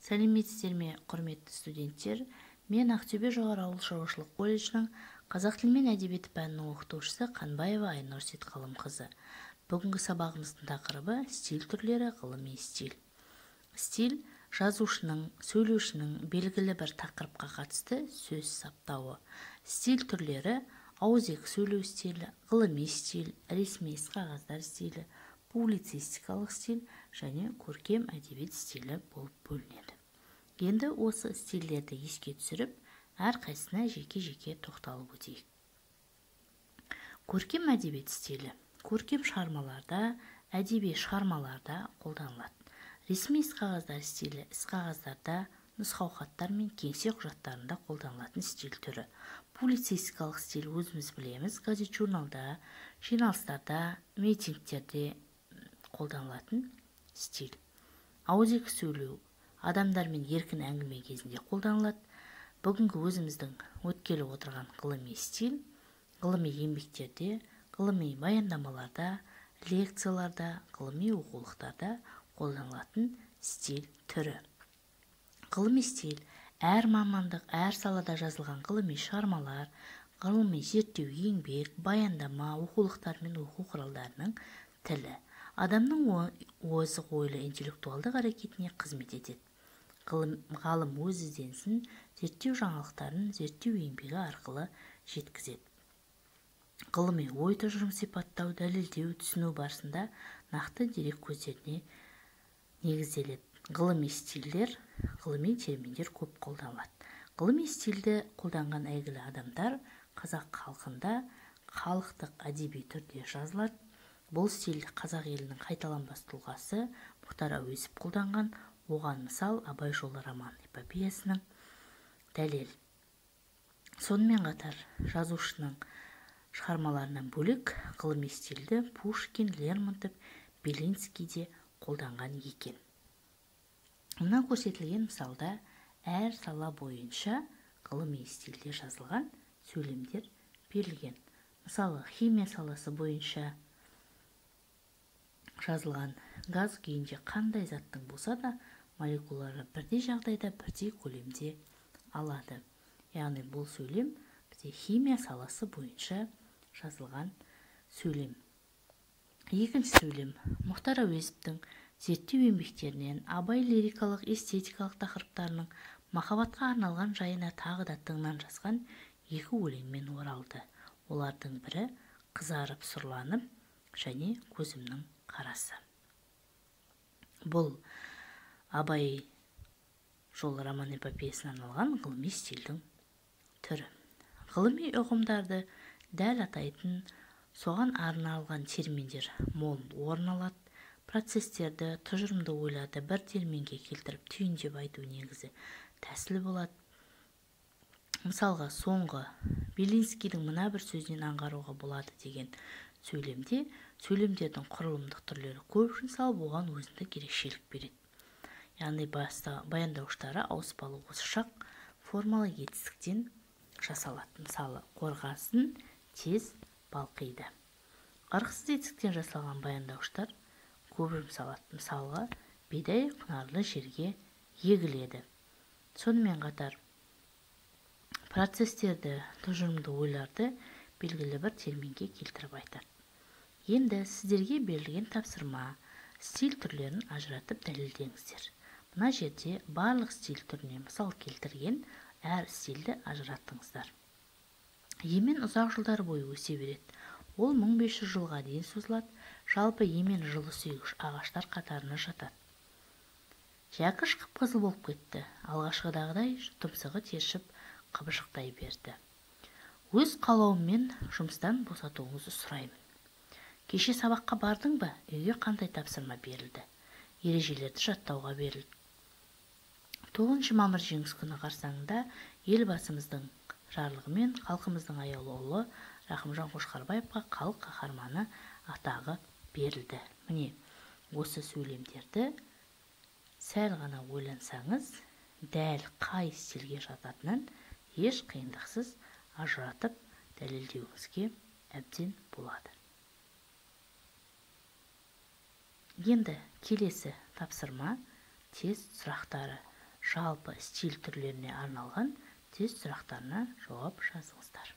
Сәлеметсіздер ме, құрметті студенттер? Мен Ақтөбе жоғары ауыл шаруашылық колледжінің қазақ тілі мен әдебиеті пәнінің оқытушысы Қанбаева Айнұр Сейтқалымқызы. Бүгінгі сабағымыздың тақырыбы стиль түрлері, ғылыми стиль. Стиль жазушының, сөйлеушінің белгілі бір тақырыпқа қатысты сөз саптауы. Стиль түрлері ауызекі сөйлеу стилі, ғылыми стиль, ресми іс-қағаздар стилі, публицистикалық стиль және көркем әдебиет стилі болып бөлінеді. Енді осы стильдерді еске түсіріп, әрқайсысына жеке-жеке тоқталып өтейік. Көркем әдебиет стилі көркем шығармаларда, әдеби шығармаларда қолданылады. Ресми іс-қағаздар стилі іс-қағаздарда, нұсқаухаттар мен кеңсе құжаттарында қолданылатын стиль түрі. Публицистикалық стиль өзіміз білеміз, газет-журналда, жиналыстарда, митингтерде қолданылатын стиль. Ауызекі сөйлеу адамдармен еркін әңгіме кезінде қолданылады. Бүгінгі өзіміздің өткелі отырған ғылыми стиль, ғылыми еңбектерде, ғылыми баяндамаларда, лекцияларда, ғылыми оқулықтарда қолданылатын стиль түрі. Ғылыми стиль әр мамандық, әр салада жазылған ғылыми шығармалар, ғылыми зерттеу еңбек, баяндама, оқулықтар мен оқу құралдарының тілі. Адамның озық ойлы интеллектуалдық әрекетіне қызмет етеді. Ғалым өз ізденісін зерттеу жаңалықтарын зерттеу еңбегі арқылы жеткізеді. Ғылыми ой тұжырым сипаттау, дәлелдеу, түсіну барысында нақты дерек көздеріне негізделеді. Ғылыми стильдер, ғылыми терминдер көп қолданылады. Ғылыми стильді қолданған әйгілі адамдар қазақ халқында халықтық әдеби түрде жазылады. Бұл стиль қазақ елінің қайталанбас тұлғасы Мұхтар Әуезов қолданған, оған мысал Абай жолы роман-эпопеясының дәлел. Сонымен қатар жазушының шығармаларынан бөлек ғылыми стильді Пушкин, Лермонтов, Белинский де қолданған екен. Мына көрсетілген мысалда әр сала бойынша ғылыми стильде жазылған сөйлемдер берілген. Мысалы, химия саласы бойынша жазылған газ күйінде қандай заттың болса да молекулалары бірдей жағдайда бірдей көлемде алады. Яғни бұл сөйлем бізде химия саласы бойынша жазылған сөйлем. Екінші сөйлем Мұхтар Әуезовтің зерттеу еңбектерінен Абай лирикалық, эстетикалық тақырыптарының махаббатқа арналған жайына тағы да тыңнан жазған екі өлеңмен оралды. Олардың бірі қызарып сұрланып және көзімнің қарасы. Бұл Абай жолы роман-эпопеясына арналған ғылыми стильдің түрі. Ғылыми ұғымдарды дәл атайтын, соған арналған терминдер мол орын алады. Процестерді, тұжырымды ойларды бір терминге келтіріп түйіндеп айту негізі тәсілі болады. Мысалға, соңғы Белинскийдің мына бір сөзінен аңғаруға болады деген сөйлемде сөйлемдердің құрылымдық түрлері көп жұмсалып, оған өзіндік ерекшелік береді. Яғни баяндауыштары ауыспалы осышақ формалы етістіктен жасалады. Мысалы, қорғасын тез балқиды. Ырғызсыз етістіктен жасалған баяндауыштар көп жұмсалады. Мысалға, бидай құнарлы жерге егіледі. Сонымен қатар процестерді, тұжырымды ойларды белгілі бір терминге келтіріп айтады. Енді сіздерге берілген тапсырма стиль түрлерін ажыратып дәлелдеңіздер. Мына жерде барлық стиль түріне мысал келтірген әр стильді ажыратыңыздар. Емен ұзақ жылдар бойы өсе береді. Ол 1500 жылға дейін созылады. Жалпы емен жылы сүйгіш ағаштар қатарына жатады. Жәкіш қып-қызыл болып кетті. Алғашқыдағыдай тұмсығы тершіп қыбышықтай берді. Өз қалауыммен жұмыстан босатуыңызды сұраймын. Кеше сабаққа бардың ба? Үйге қандай тапсырма берілді? Ережелерді жаттауға берілді. 9 мамыр жеңіс күні қарсаңында елбасымыздың жарлығымен халқымыздың аяулы ұлы Рахымжан Қошқарбаевқа халық қаһарманы атағы берілді. Міне, осы сөйлемдерді сәл ғана ойлансаңыз, дәл қай стильге жататынын еш қиындықсыз ажыратып дәлелдеуіңізге әбден болады. Енді келесі тапсырма тест сұрақтары. жалпы стиль түрлеріне арналған тест сұрақтарына жауап жазыңыздар.